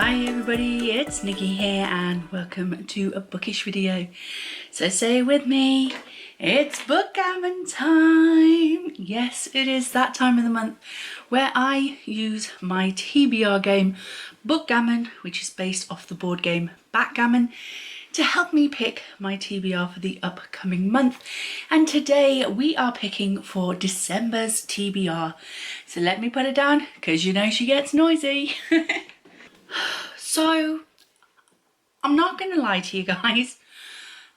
Hi everybody, it's Nikki here and welcome to a bookish video. So say with me, it's bookgammon time. Yes, it is that time of the month where I use my TBR game Bookgammon, which is based off the board game Backgammon, to help me pick my TBR for the upcoming month. And today we are picking for December's TBR. So let me put it down because you know she gets noisy. So I'm not going to lie to you guys.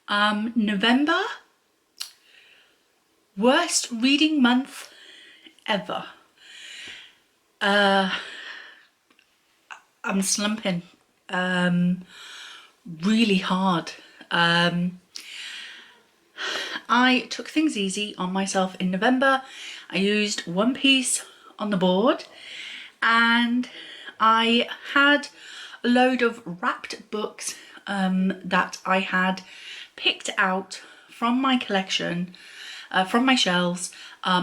November, worst reading month ever. I'm slumping really hard. I took things easy on myself in November. I used one piece on the board and I had a load of wrapped books that I had picked out from my collection, from my shelves,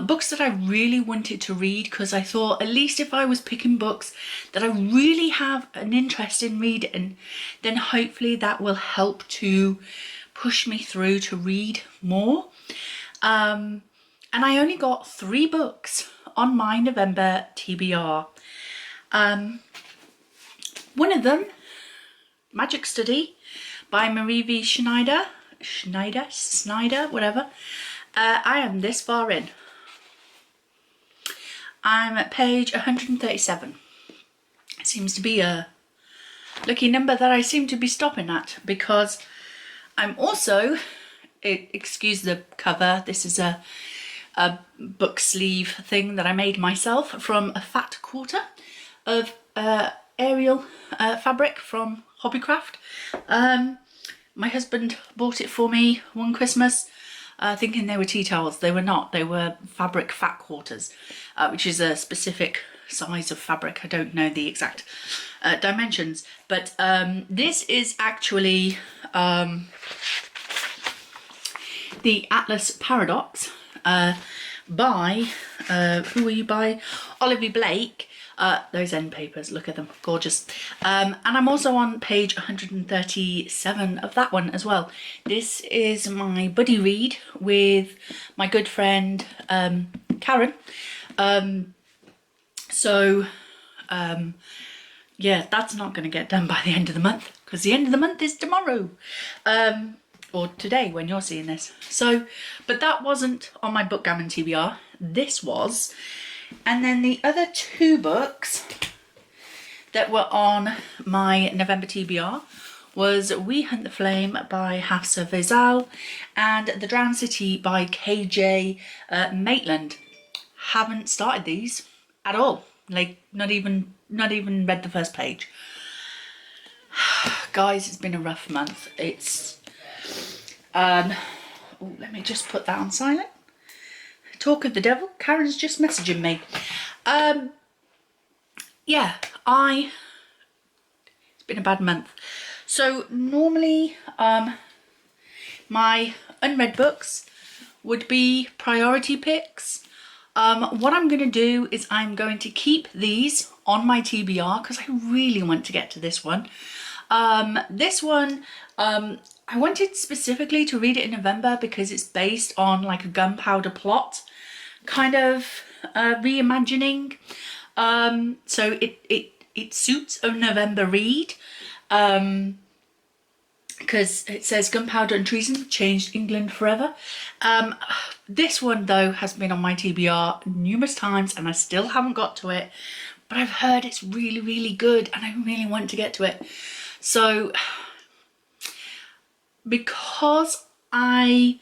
books that I really wanted to read, because I thought at least if I was picking books that I really have an interest in reading, then hopefully that will help to push me through to read more. And I only got 3 books on my November TBR. One of them, Magic Study by Marie V. Schneider, whatever. I am this far in. I'm at page 137. It seems to be a lucky number that I seem to be stopping at, because I'm also, excuse the cover, this is a book sleeve thing that I made myself from a fat quarter of Ariel fabric from Hobbycraft. My husband bought it for me one Christmas, thinking they were tea towels. They were not. They were fabric fat quarters, which is a specific size of fabric. I don't know the exact dimensions, but this is actually the Atlas Paradox by, who are you by? Olivia Blake. Those end papers, look at them, gorgeous. And I'm also on page 137 of that one as well. This is my buddy read with my good friend Karen. Yeah, that's not going to get done by the end of the month, because the end of the month is tomorrow. Or today when you're seeing this. So, but that wasn't on my Bookgammon TBR. This was. And then the other 2 books that were on my November TBR was We Hunt the Flame by Hafsa Faizal and The Drowned City by KJ Maitland. Haven't started these at all. Like not even read the first page. Guys, it's been a rough month. It's oh, let me just put that on silent. Talk of the devil, Karen's just messaging me. Yeah, it's been a bad month. So normally my unread books would be priority picks. What I'm going to do is I'm going to keep these on my TBR because I really want to get to this one. This one, I wanted specifically to read it in November because it's based on like a gunpowder plot kind of reimagining. So it suits a November read because it says gunpowder and treason changed England forever. This one though has been on my TBR numerous times and I still haven't got to it, but I've heard it's really, really good and I really want to get to it. So because I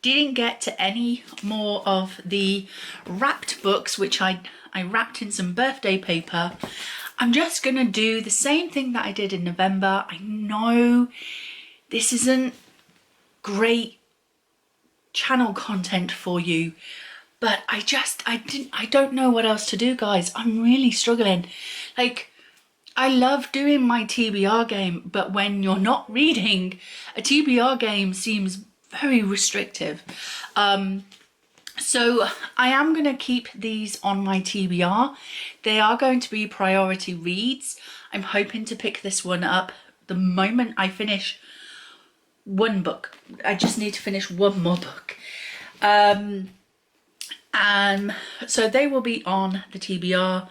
didn't get to any more of the wrapped books, which I wrapped in some birthday paper, I'm just going to do the same thing that I did in November. I know this isn't great channel content for you, but I don't know what else to do, guys. I'm really struggling. Like, I love doing my TBR game, but when you're not So I am going to keep these on my TBR. They are going to be priority reads. I'm hoping to pick this one up the moment I finish one book. I just need to finish one more book. So they will be on the TBR.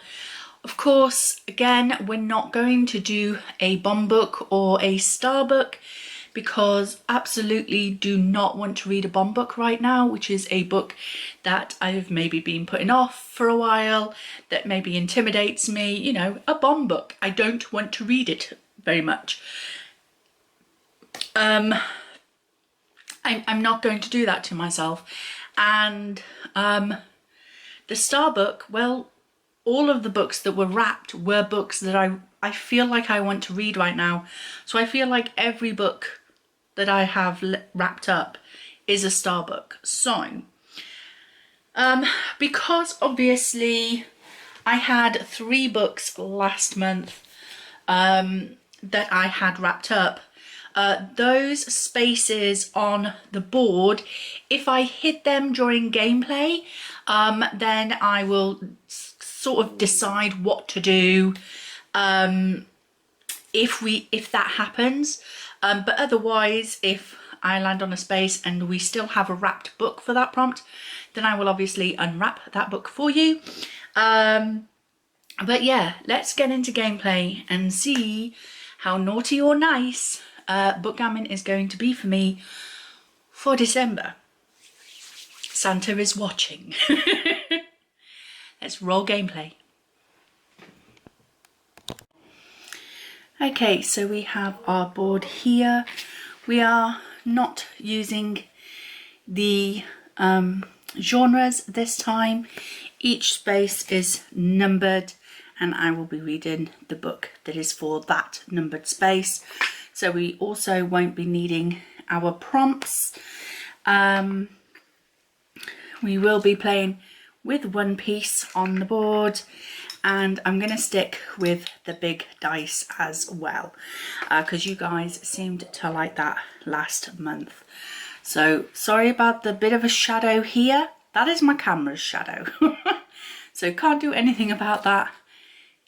Of course, again, we're not going to do a bomb book or a star book, because absolutely do not want to read a bomb book right now, which is a book that I've maybe been putting off for a while, that maybe intimidates me, you know, a bomb book. I don't want to read it very much. I'm not going to do that to myself. And the star book, well, all of the books that were wrapped were books that I feel like I want to read right now. So I feel like every book that I have wrapped up is a star book. So, because obviously I had 3 books last month that I had wrapped up, those spaces on the board, if I hit them during gameplay, then I will sort of decide what to do if that happens. But otherwise, if I land on a space and we still have a wrapped book for that prompt, then I will obviously unwrap that book for you. But yeah, let's get into gameplay and see how naughty or nice Bookgammon is going to be for me for December. Santa is watching. Let's roll gameplay. Okay, so we have our board here. We are not using the genres this time. Each space is numbered, and I will be reading the book that is for that numbered space. So we also won't be needing our prompts. We will be playing with one piece on the board, and I'm going to stick with the big dice as well, because you guys seemed to like that last month. So sorry about the bit of a shadow here. That is my camera's shadow. So can't do anything about that.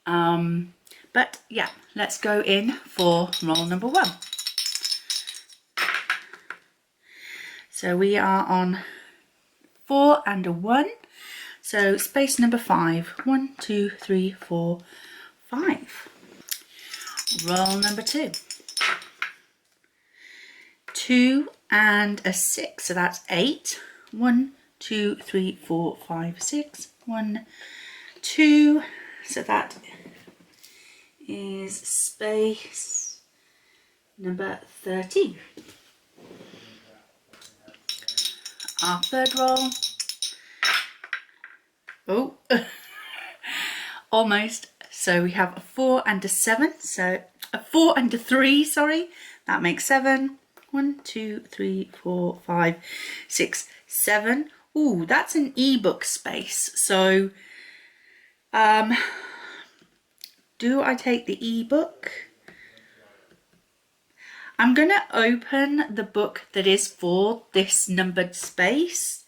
But yeah, let's go in for roll number 1. So we are on 4 and a 1. So space number 5. 1, 2, 3, 4, 5. Roll number 2. 2 and a 6. So that's 8. 1, 2, 3, 4, 5, 6. 1, 2. So that is space number 13. Our third roll. Oh, almost. So we have a 4 and a 7. So a 4 and a 3, sorry. That makes 7. 1, 2, 3, 4, 5, 6, 7. Ooh, that's an ebook space. So, do I take the ebook? I'm going to open the book that is for this numbered space.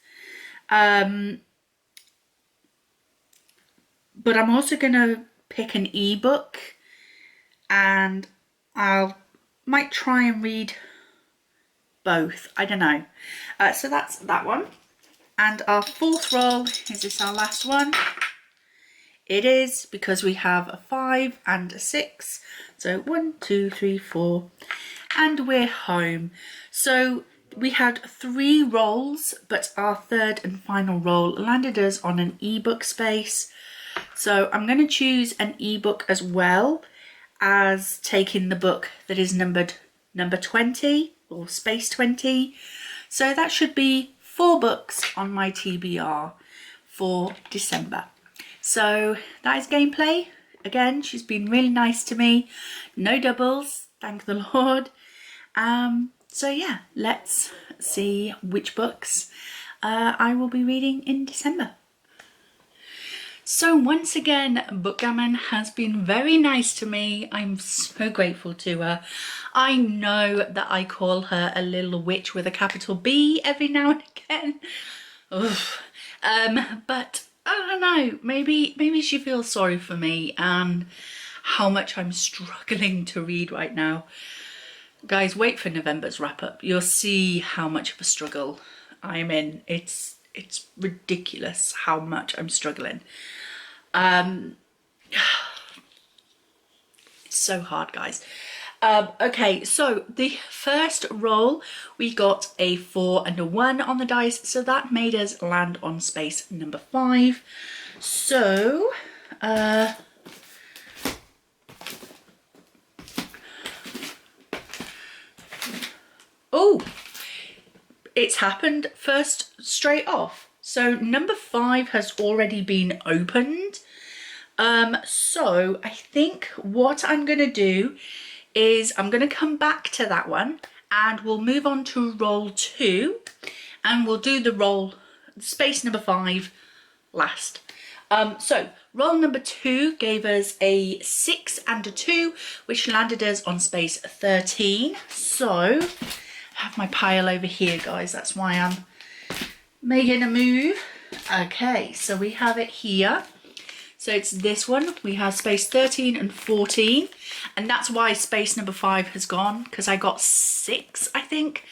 But I'm also going to pick an ebook, and might try and read both. I don't know. So that's that one. And our fourth roll, is this our last one? It is, because we have a 5 and a 6. So 1, 2, 3, 4, and we're home. So we had 3 rolls, but our third and final roll landed us on an ebook space. So I'm going to choose an ebook as well as taking the book that is numbered number 20 or space 20. So that should be 4 books on my TBR for December. So that is gameplay. Again, she's been really nice to me. No doubles, thank the Lord. So yeah, let's see which books I will be reading in December. So once again, Bookgammon has been very nice to me. I'm so grateful to her. I know that I call her a little witch with a capital B every now and again. Oof. But I don't know, maybe she feels sorry for me and how much I'm struggling to read right now. Guys, wait for November's wrap up. You'll see how much of a struggle I'm in. It's ridiculous how much I'm struggling. It's so hard, guys. Okay, so the first roll, we got a 4 and a 1 on the dice, so that made us land on space number 5. So, oh, it's happened first straight off. So number 5 has already been opened. So I think what I'm going to do is I'm going to come back to that one and we'll move on to roll 2 and we'll do the roll space number 5 last. So roll number 2 gave us a 6 and a 2, which landed us on space 13. So I have my pile over here, guys. That's why I'm making a move. Okay, so we have it here. So it's this one. We have space 13 and 14. And that's why space number 5 has gone, because I got 6, I think,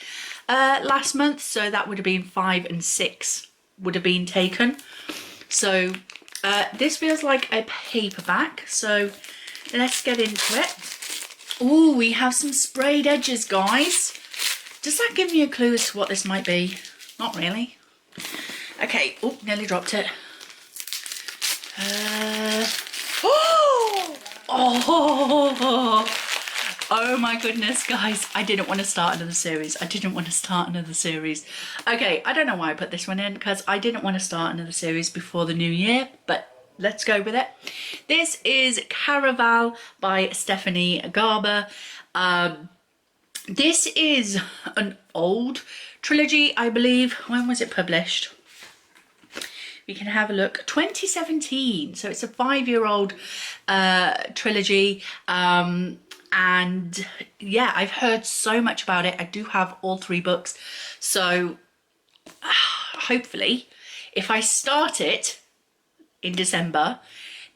last month. So that would have been 5 and 6 would have been taken. So this feels like a paperback. So let's get into it. Oh, we have some sprayed edges, guys. Does that give me a clue as to what this might be? Not really. Okay. Oh, nearly dropped it. Oh my goodness, guys. I didn't want to start another series. Okay, I don't know why I put this one in, because I didn't want to start another series before the new year, but let's go with it. This is Caraval by Stephanie Garber. This is an old trilogy, I believe. When was it published? We can have a look. 2017. So it's a 5-year-old trilogy. And yeah, I've heard so much about it. I do have all 3 books. So hopefully, if I start it in December,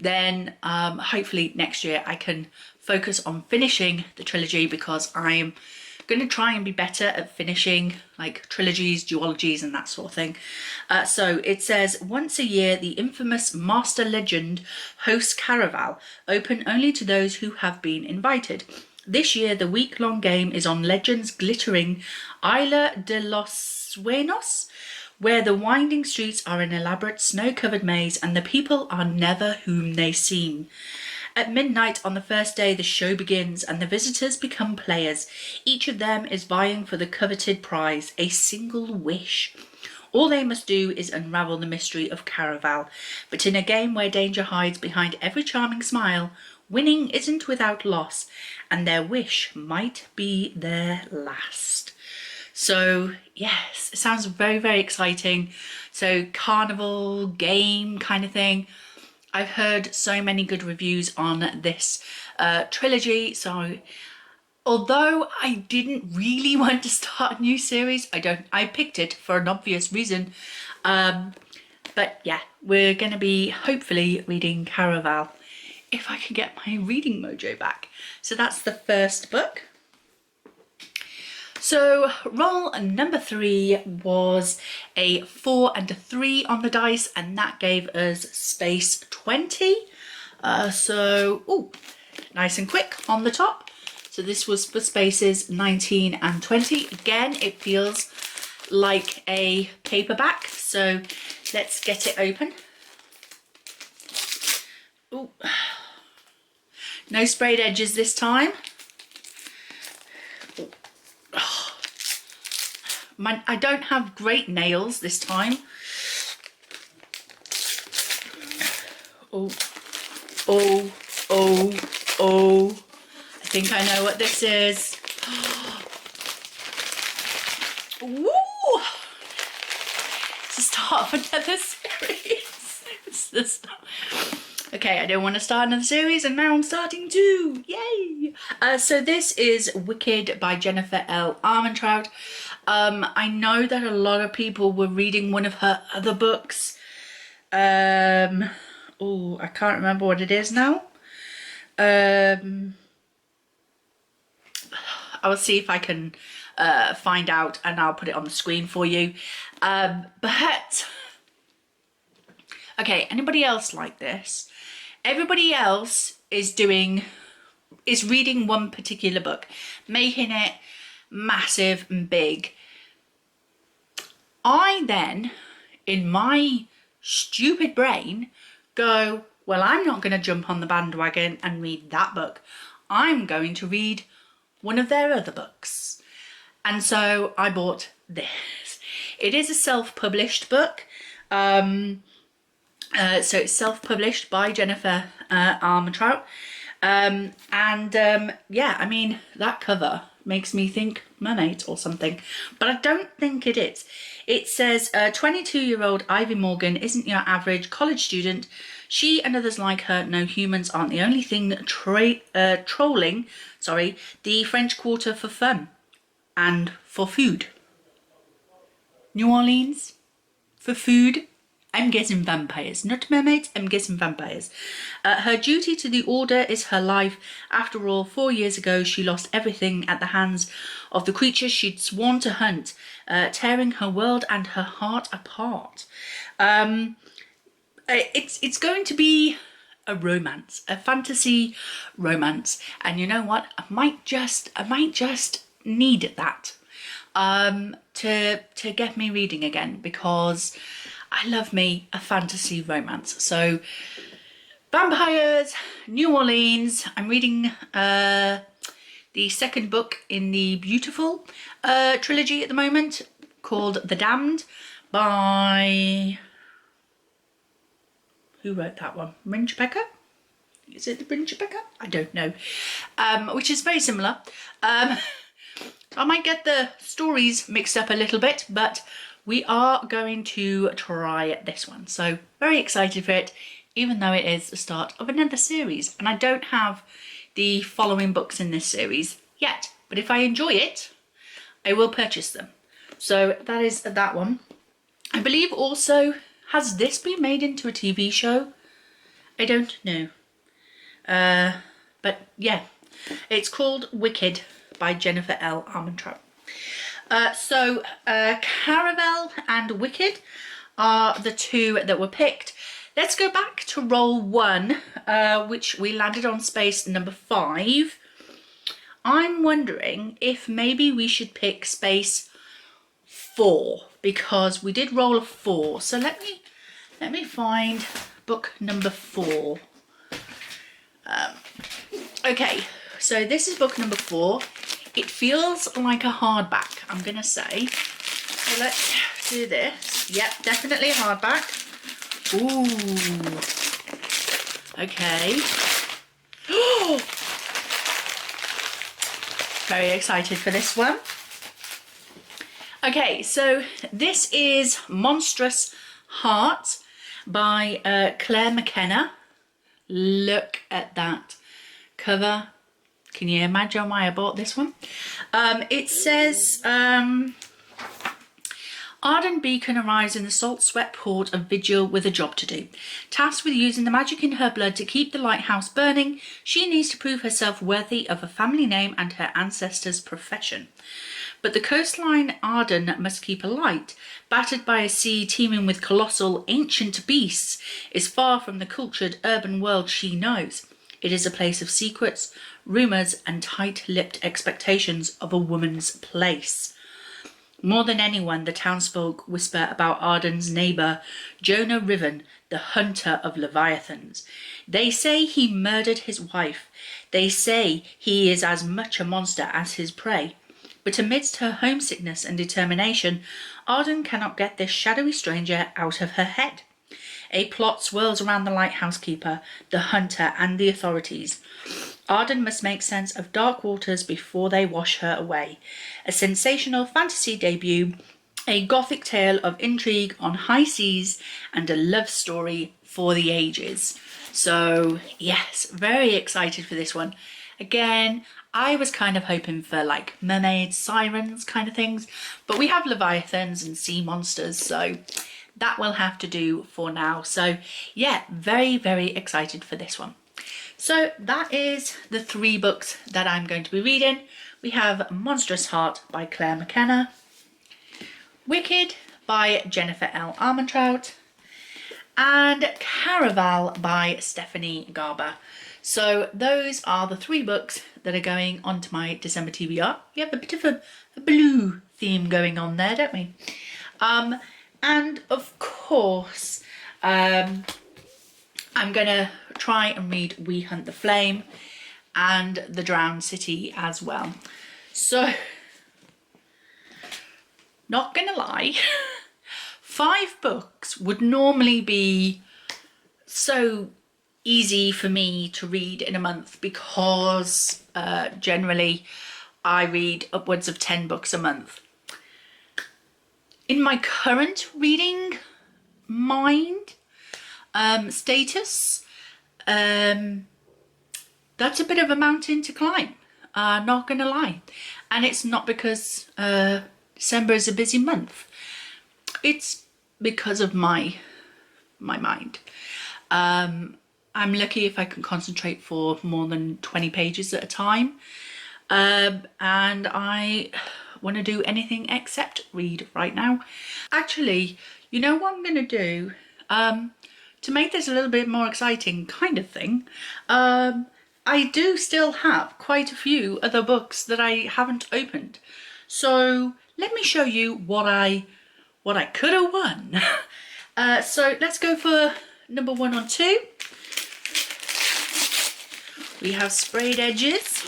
then hopefully next year I can focus on finishing the trilogy, because I'm going to try and be better at finishing like trilogies, duologies and that sort of thing. So it says, once a year the infamous master legend hosts Caraval, open only to those who have been invited. This year the week-long game is on Legend's glittering Isla de los Sueños, where the winding streets are an elaborate snow-covered maze and the people are never whom they seem. At midnight on the first day, the show begins and the visitors become players. Each of them is vying for the coveted prize, a single wish. All they must do is unravel the mystery of Caraval. But in a game where danger hides behind every charming smile, winning isn't without loss, and their wish might be their last. So yes, it sounds very, very exciting. So carnival game kind of thing. I've heard so many good reviews on this trilogy, so although I didn't really want to start a new series, I picked it for an obvious reason. But yeah, we're going to be hopefully reading Caraval if I can get my reading mojo back. So that's the first book. So roll number 3 was a 4 and a 3 on the dice, and that gave us space 20. So nice and quick on the top. So this was for spaces 19 and 20. Again, it feels like a paperback. So let's get it open. Ooh. No sprayed edges this time. I don't have great nails this time. Oh. I think I know what this is. Woo! It's the start of another series. It's the start. Okay, I don't want to start another series, and now I'm starting to. Yay! So this is Wicked by Jennifer L. Armentrout. I know that a lot of people were reading one of her other books Oh, I can't remember what it is now. I will see if I can find out, and I'll put it on the screen for you. But okay, anybody else like this? Everybody else is reading one particular book, making it massive and big. I then, in my stupid brain, go, well, I'm not going to jump on the bandwagon and read that book. I'm going to read one of their other books. And so I bought this. It is a self-published book. So it's self-published by Jennifer Armentrout. Yeah, I mean, that cover makes me think mermaids or something, but I don't think it is. It says 22-year-old Ivy Morgan isn't your average college student. She and others like her know humans aren't the only thing trolling the French Quarter for fun and for food. New Orleans for food. I'm guessing vampires, not mermaids, I'm guessing vampires. Her duty to the order is her life. After all, 4 years ago, she lost everything at the hands of the creatures she'd sworn to hunt, tearing her world and her heart apart. It's going to be a romance, a fantasy romance. And you know what? I might just need that to get me reading again, because I love me a fantasy romance. So vampires, New Orleans. I'm reading the second book in the Beautiful trilogy at the moment, called The Damned, by... who wrote that one? Bryn Chapeka? Is it the Bryn Chapeka? I don't know. Which is very similar. So I might get the stories mixed up a little bit, but we are going to try this one. So very excited for it, even though it is the start of another series. And I don't have the following books in this series yet, but if I enjoy it, I will purchase them. So that is that one. I believe also, has this been made into a TV show? I don't know. But yeah, it's called Wicked by Jennifer L. Armentrout. So Caravel and Wicked are the two that were picked. Let's go back to roll 1, which we landed on space number 5. I'm wondering if maybe we should pick space 4, because we did roll a 4. So let me find book number 4. Okay, so this is book number 4. It feels like a hardback, I'm gonna say. So let's do this. Yep, definitely a hardback. Ooh. Okay. Very excited for this one. Okay, so this is Monstrous Heart by Claire McKenna. Look at that cover. Can you imagine why I bought this one? It says, Arden Beacon arrives in the salt-sweat port of Vigil with a job to do. Tasked with using the magic in her blood to keep the lighthouse burning, she needs to prove herself worthy of a family name and her ancestors' profession. But the coastline Arden must keep alight, battered by a sea teeming with colossal, ancient beasts, is far from the cultured urban world she knows. It is a place of secrets, rumours and tight-lipped expectations of a woman's place. More than anyone, the townsfolk whisper about Arden's neighbour, Jonah Riven, the hunter of leviathans. They say he murdered his wife. They say he is as much a monster as his prey. But amidst her homesickness and determination, Arden cannot get this shadowy stranger out of her head. A plot swirls around the lighthouse keeper, the hunter and the authorities. Arden must make sense of dark waters before they wash her away. A sensational fantasy debut, a gothic tale of intrigue on high seas, and a love story for the ages. So yes, very excited for this one. Again, I was kind of hoping for like mermaids, sirens kind of things, but we have leviathans and sea monsters, so that will have to do for now. So yeah, very, very excited for this one. So that is the 3 books that I'm going to be reading. We have Monstrous Heart by Claire McKenna, Wicked by Jennifer L. Armentrout, and Caraval by Stephanie Garber. So those are the 3 books that are going onto my December TBR. We have a bit of a blue theme going on there, don't we? And of course, I'm gonna try and read We Hunt the Flame and The Drowned City as well. So, not gonna lie, 5 books would normally be so easy for me to read in a month because generally I read upwards of 10 books a month. In my current reading mind status, that's a bit of a mountain to climb, not gonna lie. And it's not because December is a busy month, it's because of my mind. I'm lucky if I can concentrate for more than 20 pages at a time, and I want to do anything except read right now. Actually, you know what I'm going to do? To make this a little bit more exciting kind of thing, I do still have quite a few other books that I haven't opened. So let me show you what I could have won. So let's go for number 1 or 2. We have Sprayed Edges,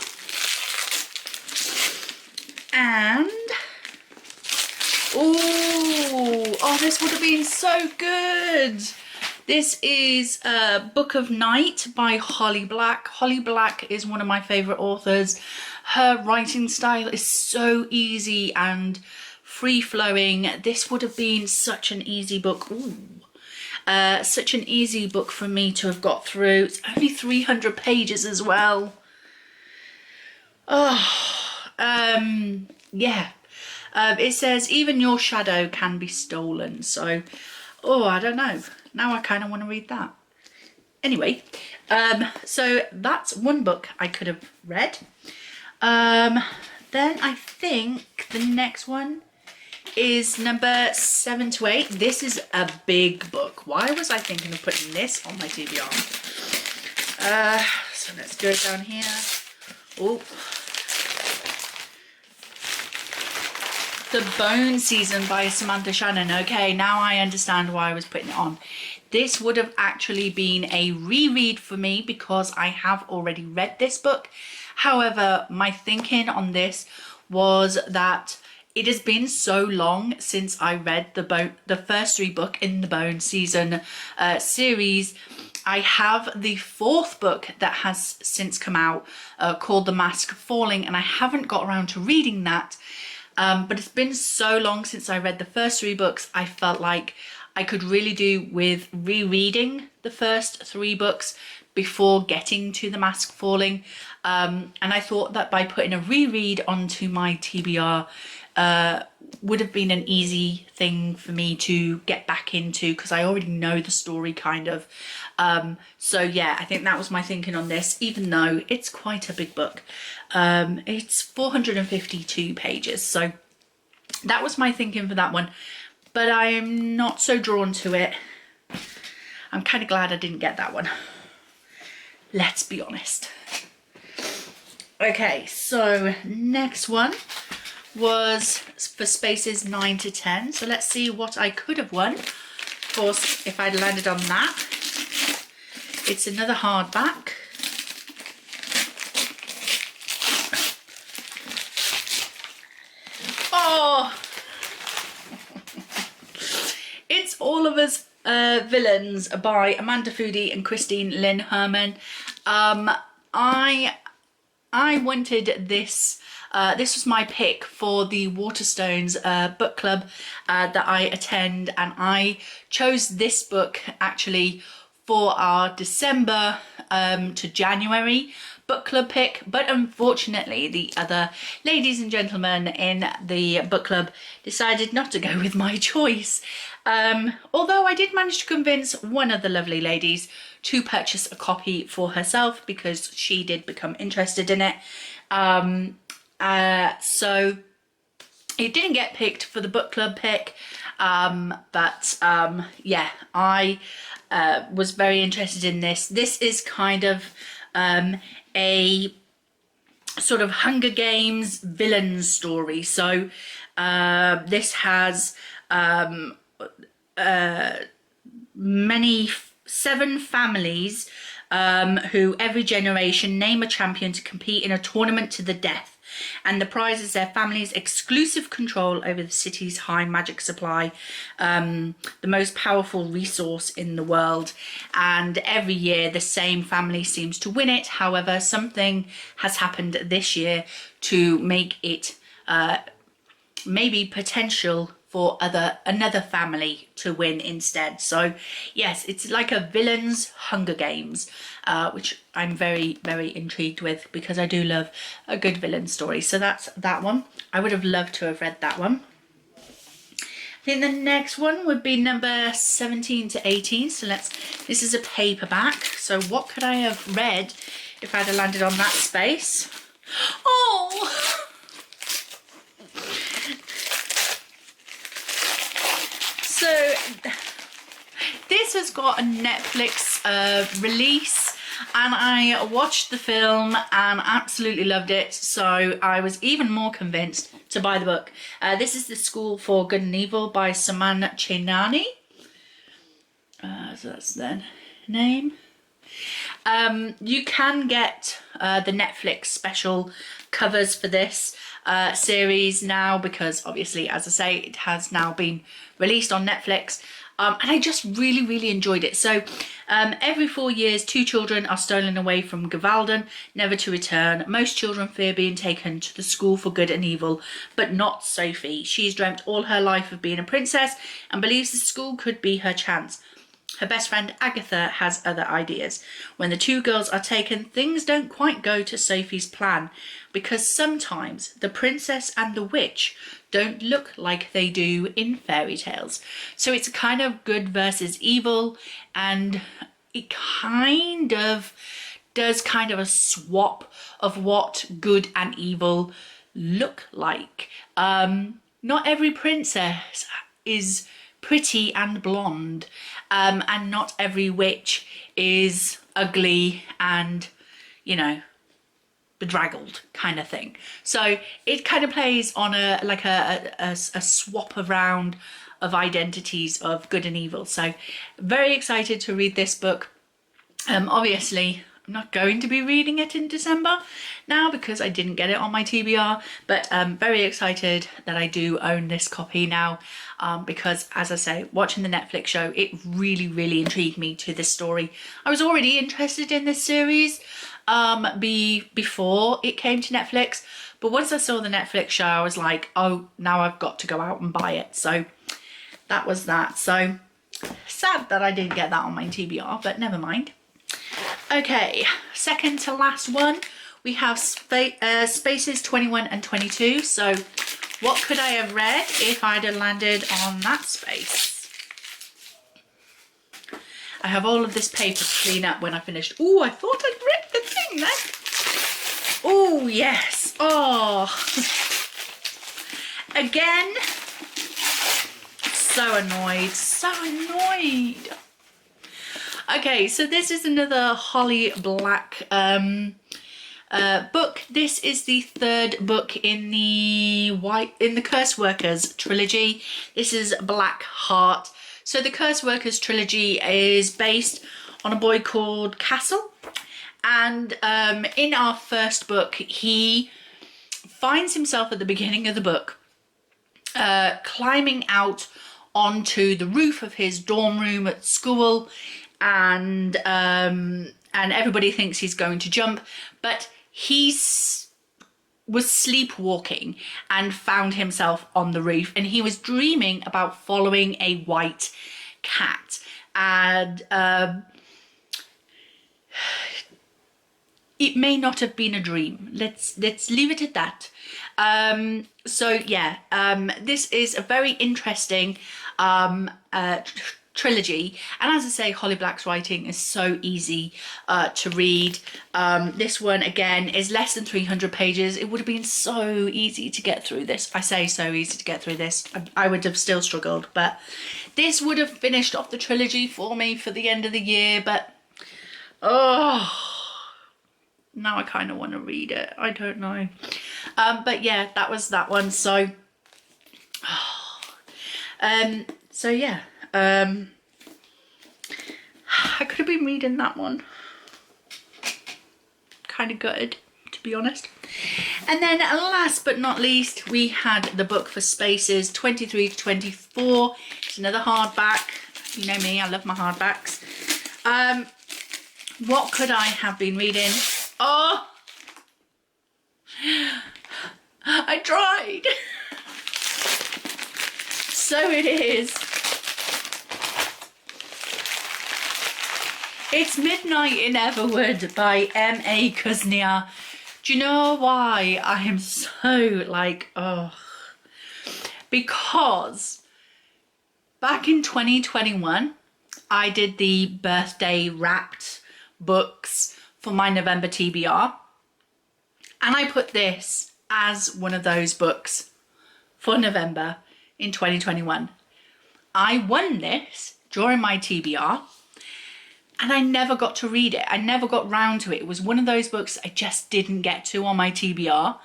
and oh, this would have been so good. This is Book of Night by Holly Black. Holly Black is one of my favourite authors. Her writing style is so easy and free-flowing. This would have been such an easy book. Such an easy book for me to have got through. It's only 300 pages as well. Yeah. It says even your shadow can be stolen. So, I don't know. Now I kind of want to read that. Anyway, so that's one book I could have read. Then I think the next one is number 7 to 8. This is a big book. Why was I thinking of putting this on my TBR? So let's go down here. Oh, The Bone Season by Samantha Shannon. Okay, now I understand why I was putting it on. This would have actually been a reread for me because I have already read this book. However, my thinking on this was that it has been so long since I read the first 3 books in the Bone Season series. I have the 4th book that has since come out called The Mask Falling, and I haven't got around to reading that. But it's been so long since I read the first 3 books, I felt like I could really do with rereading the first 3 books before getting to The Mask Falling. And I thought that by putting a reread onto my TBR would have been an easy thing for me to get back into because I already know the story kind of. So yeah, I think that was my thinking on this, even though it's quite a big book. It's 452 pages, so that was my thinking for that one, but I am not so drawn to it. I'm kind of glad I didn't get that one, let's be honest. Okay, so next one was for spaces 9 to 10. So let's see what I could have won. Of course, if I'd landed on that. It's another hardback. Oh! It's All of Us Villains by Amanda Foody and Christine Lynn Herman. I wanted this. This was my pick for the Waterstones Book Club that I attend, and I chose this book actually for our December to January book club pick, but unfortunately the other ladies and gentlemen in the book club decided not to go with my choice. Although I did manage to convince one of the lovely ladies to purchase a copy for herself because she did become interested in it. So it didn't get picked for the book club pick, but yeah, I was very interested in this. This is kind of a sort of Hunger Games villain story. So this has seven families who every generation name a champion to compete in a tournament to the death. And the prize is their family's exclusive control over the city's high magic supply, the most powerful resource in the world. And every year the same family seems to win it. However, something has happened this year to make it maybe potential for another family to win instead. So yes, it's like a villain's Hunger Games, which I'm very, very intrigued with because I do love a good villain story. So that's that one. I would have loved to have read that one. I think the next one would be number 17 to 18. So this is a paperback. So what could I have read if I'd have landed on that space? Oh! So this has got a Netflix release, and I watched the film and absolutely loved it. So I was even more convinced to buy the book. This is The School for Good and Evil by Saman Chainani. So that's their name. You can get the Netflix special covers for this series now because obviously, as I say, it has now been released on Netflix. And I just really, really enjoyed it. So every 4 years, 2 children are stolen away from Gavalden, never to return. Most children fear being taken to the school for good and evil, but not Sophie. She's dreamt all her life of being a princess and believes the school could be her chance. Her best friend Agatha has other ideas. When the 2 girls are taken, things don't quite go to Sophie's plan, because sometimes the princess and the witch don't look like they do in fairy tales. So it's kind of good versus evil, and it kind of does kind of a swap of what good and evil look like. Not every princess is pretty and blonde, and not every witch is ugly and, you know, bedraggled kind of thing. So it kind of plays on a swap around of identities of good and evil. So very excited to read this book. Obviously I'm not going to be reading it in December now because I didn't get it on my TBR, but I'm very excited that I do own this copy now, because as I say, watching the Netflix show, it really, really intrigued me to this story. I was already interested in this series before it came to Netflix, but once I saw the Netflix show, I was like, oh, now I've got to go out and buy it. So that was that. So sad that I didn't get that on my TBR, but never mind. Okay, second to last one, we have spaces 21 and 22. So what could I have read if I'd have landed on that space? I have all of this paper to clean up when I finished. Oh, I thought I'd read the thing then. Oh, yes. Oh. Again. So annoyed. So annoyed. Okay, so this is another Holly Black book. This is the 3rd book in the Curse Workers trilogy. This is Black Heart. So the Curse Workers trilogy is based on a boy called Castle, and in our first book he finds himself at the beginning of the book climbing out onto the roof of his dorm room at school, and everybody thinks he's going to jump, but was sleepwalking and found himself on the roof, and he was dreaming about following a white cat, and it may not have been a dream. Let's leave it at that. So yeah, this is a very interesting trilogy. And as I say, Holly Black's writing is so easy to read. This one again is less than 300 pages. It would have been so easy to get through this. I say so easy to get through this. I would have still struggled, but this would have finished off the trilogy for me for the end of the year. But oh, now I kind of want to read it. I don't know. But yeah, that was that one. So yeah, I could have been reading that one. Kind of gutted, to be honest. And then last but not least, we had the book for Spaces 23 to 24. It's another hardback. You know me, I love my hardbacks. What could I have been reading? Oh, I tried. So it is. It's Midnight in Everwood by M.A. Kuznia. Do you know why I am so like, oh? Because back in 2021, I did the birthday wrapped books for my November TBR. And I put this as one of those books for November in 2021. I won this during my TBR. And I never got to read it. I never got round to it. It was one of those books I just didn't get to on my TBR.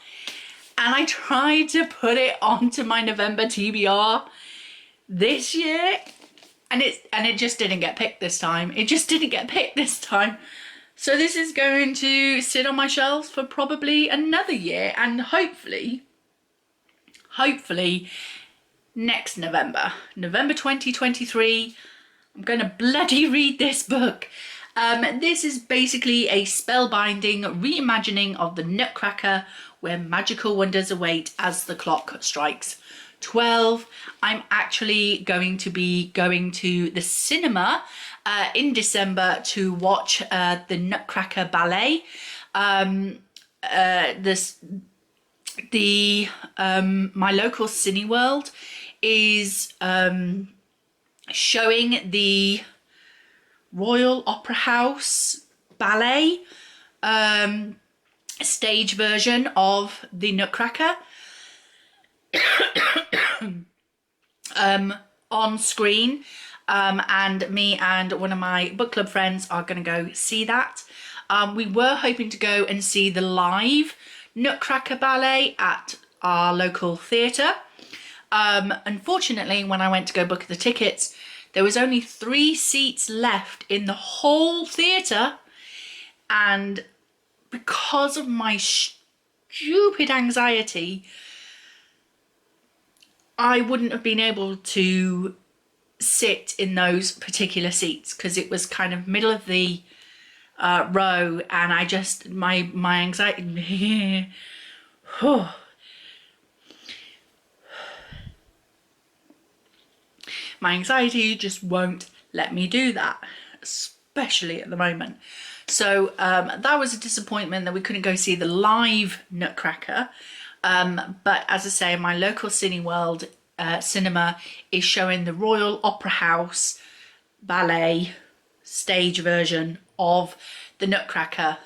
And I tried to put it onto my November TBR this year. And it just didn't get picked this time. It just didn't get picked this time. So this is going to sit on my shelves for probably another year. And hopefully next November, November 2023, I'm going to bloody read this book. This is basically a spellbinding reimagining of the Nutcracker where magical wonders await as the clock strikes 12. I'm actually going to be going to the cinema in December to watch the Nutcracker ballet. My local Cineworld is showing the Royal Opera House ballet stage version of the Nutcracker on screen, and me and one of my book club friends are going to go see that. We were hoping to go and see the live Nutcracker ballet at our local theatre. Unfortunately, when I went to go book the tickets, there was only 3 seats left in the whole theatre, and because of my stupid anxiety, I wouldn't have been able to sit in those particular seats because it was kind of middle of the row, and I just, my anxiety my anxiety just won't let me do that, especially at the moment. So that was a disappointment that we couldn't go see the live Nutcracker. But as I say, my local Cineworld cinema is showing the Royal Opera House ballet stage version of the Nutcracker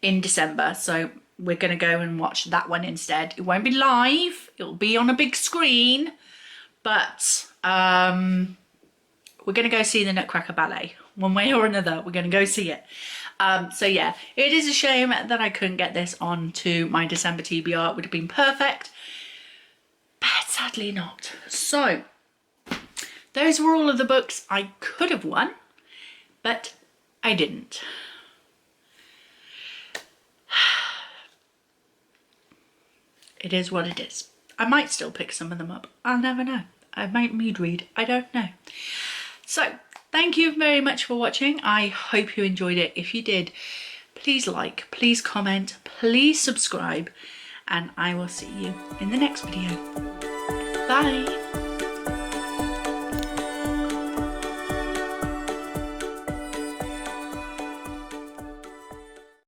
in December. So we're going to go and watch that one instead. It won't be live, it'll be on a big screen. But we're going to go see the Nutcracker ballet. One way or another, we're going to go see it. So yeah, it is a shame that I couldn't get this on to my December TBR. It would have been perfect, but sadly not. So those were all of the books I could have won, but I didn't. It is what it is. I might still pick some of them up. I'll never know. I might mood read. I don't know. So, thank you very much for watching. I hope you enjoyed it. If you did, please like, please comment, please subscribe, and I will see you in the next video. Bye.